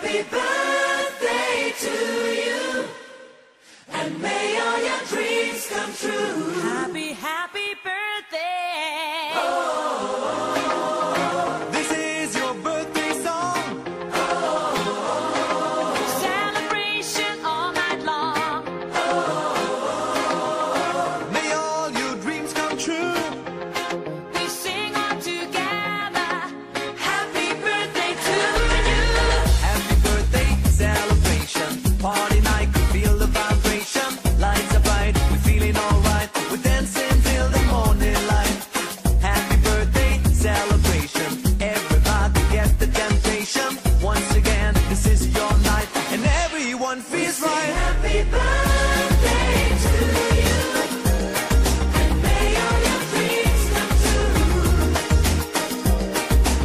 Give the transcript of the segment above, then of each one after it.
Happy birthday to you, and may all your dreams come true. Happy, happy birthday. This is your birthday song. Celebration all night long. May all your dreams come true. We sing all together. Happy birthday to you. Happy birthday celebration. Party night, we feel the vibration. Lights are bright, we're feeling alright. We're dancing till the morning light. Happy birthday celebration. Everybody get the temptation. Once again, this is your night, and everyone feels right. Happy birthday to you, and may all your dreams come true.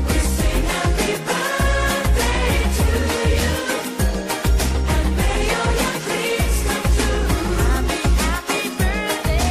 We sing happy birthday to you, and may all your dreams come true. Happy, happy birthday.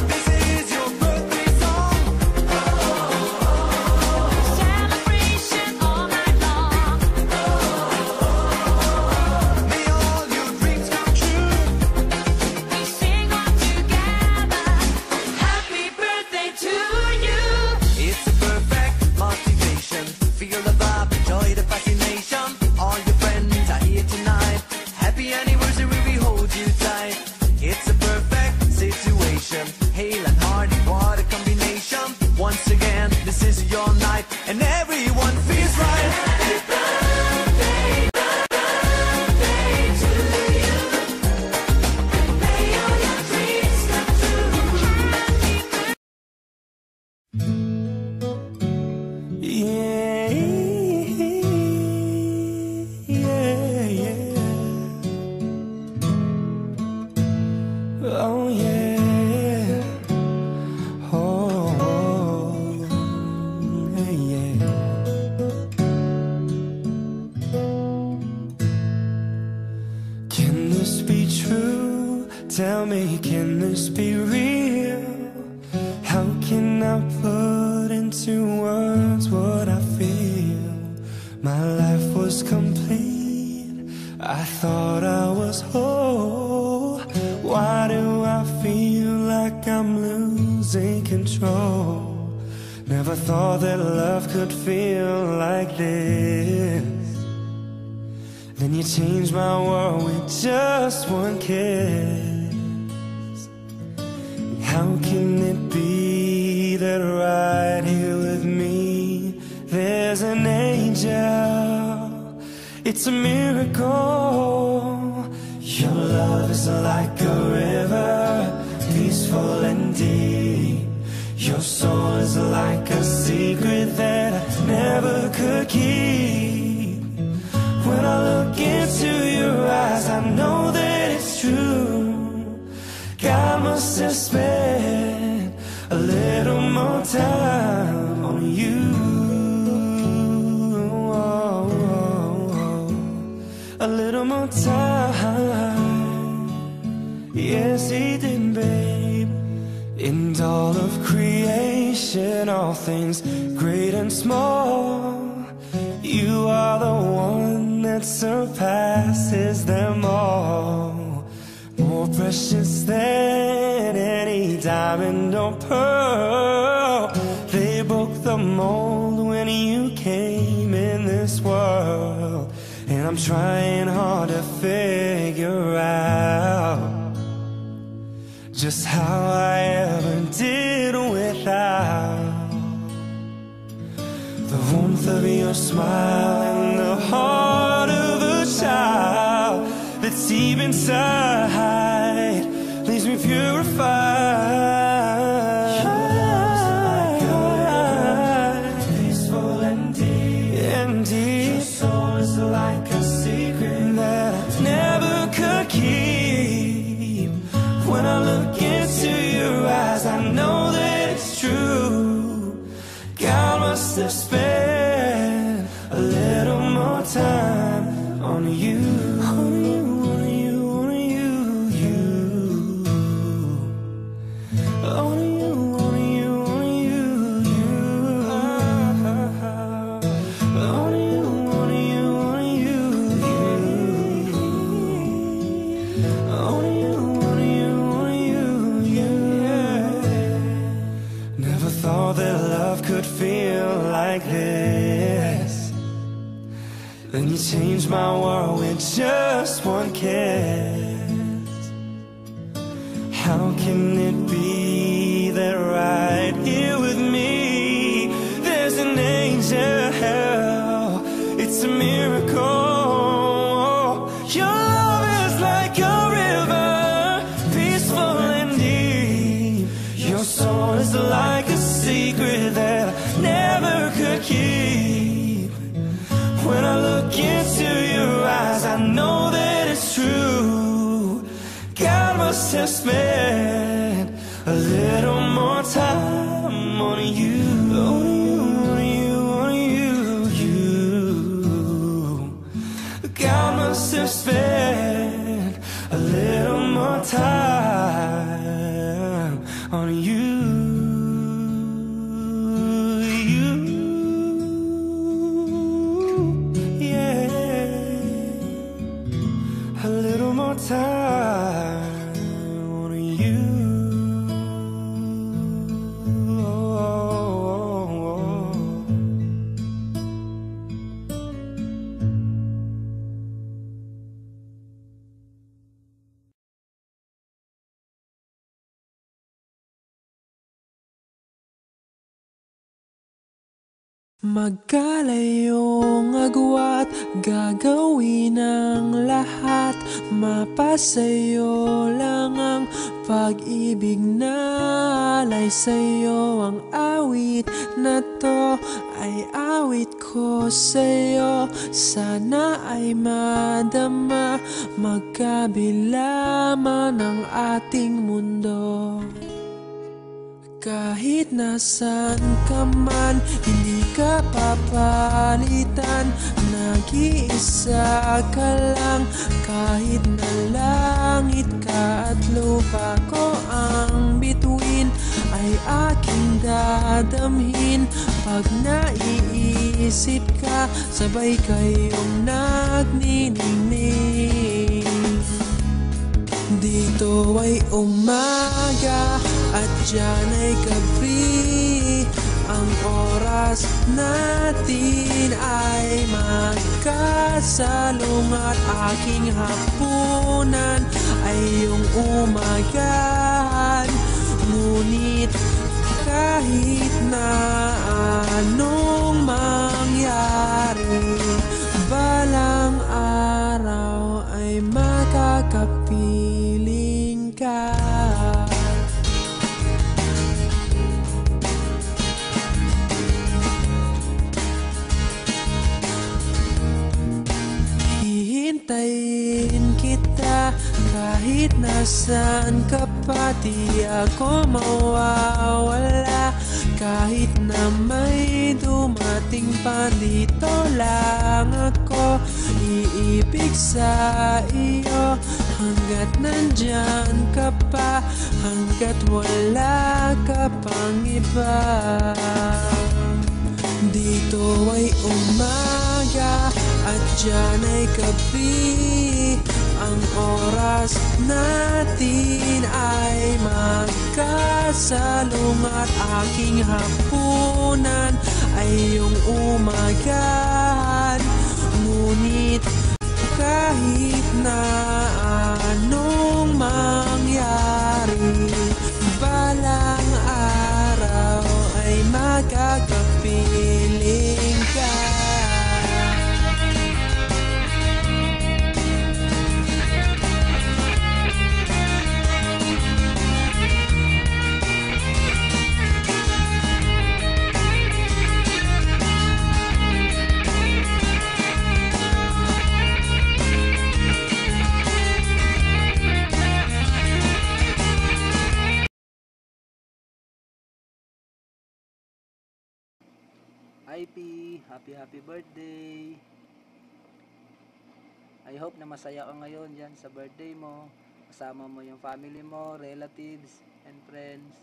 This is your birthday song. Celebration all night long. May all your dreams come true. We sing all together. Happy birthday to you. It's a perfect motivation. Feel the vibe, enjoy the fascination. All your friends are here tonight. Happy anniversary, we hold you tight. It's a perfect situation. Hale and hearty, what a combination. Once again, this is your night, and everyone feels right. Happy birthday to you, and may all your dreams come true. Yeah, yeah, yeah. Oh yeah. Oh, yeah, yeah. Can this be true? Tell me, can this be real? How can I put into words what I feel? My life was complete, I thought I was whole. Why do I feel like I'm losing control? Never thought that love could feel like this. Then you changed my world with just one kiss. How can it be that right here with me there's an angel? It's a miracle. Your love is like a river, peaceful and deep. Your soul is like a secret that I never could keep. When I look into your eyes, I know that it's true. God must have spent a little more time on you. A little more time. Yes, he did, babe. In all of creation, all things great and small, you are the one that surpasses them all. More precious than any diamond or pearl. They broke the mold when you came in this world. And I'm trying hard to figure out just how I ever did without the warmth of your smile and the heart of a child that's deep inside leaves me purified. Your love's like a river, peaceful and deep. Your soul is like a secret that I never could keep. When I look into your eyes, I know that it's true. God must have spent a little more time on you. On you, on you, on you, you. On you, on you, on you, you. thought that love could feel like this. Then you changed my world with just one kiss. How can it be that right here with me there's an angel? It's a miracle. Your love is like a river, peaceful and deep. Your soul is like a secret that I never could keep. When I look into your eyes, I know that it's true. God must have spent a little more time on you, on you, on you, on you. God must have spent a little more time on you. A little more time on you. Magkalayong agwat, gagawin ang lahat. Mapasayo lang ang pag-ibig na alay sa'yo. Ang awit na to ay awit ko sa'yo. Sana ay madama, magkabila man ang ating mundo. Kahit nasan ka man, hindi ka papalitan. Nag-iisa ka lang, kahit na langit ka at lupa ko ang bituin, ay aking dadamhin. Pag naiisip ka, sabay kayong nagniningning. Dito ay umaga at dyan ay gabi. Ang oras natin ay magkasalong at aking hapunan ay iyong umagahan. Ngunit kahit na anong mangyari, balang araw ay makakapiling ka. Hihintayin kita kahit nasaan ka pa, di ako mawawala. Kahit na may dumating pa, dito lang ako iibig sa iyo. Hanggat nandyan ka pa, hanggat wala ka pang iba. Dito ay umaga at dyan ay gabi. Ang oras natin ay magkasalong at aking hapunan ay iyong umagahan. Ngunit kahit na anong mangyari, balang araw ay magkakapiling ka. IP, happy birthday. I hope na masaya ka ngayon dyan sa birthday mo. Kasama mo yung family mo, relatives, and friends.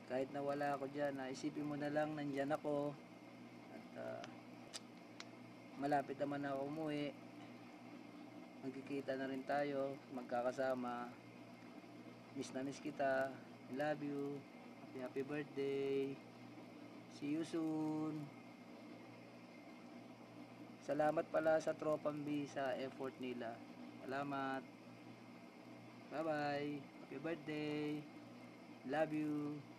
Kahit na wala ako dyan, isipin mo na lang nandyan ako. At malapit naman ako umuwi. Magkikita na rin tayo, magkakasama. Miss na miss kita. I love you. Happy birthday. See you soon. Salamat pala sa Tropang B sa effort nila. Salamat. Bye-bye. Happy birthday. Love you.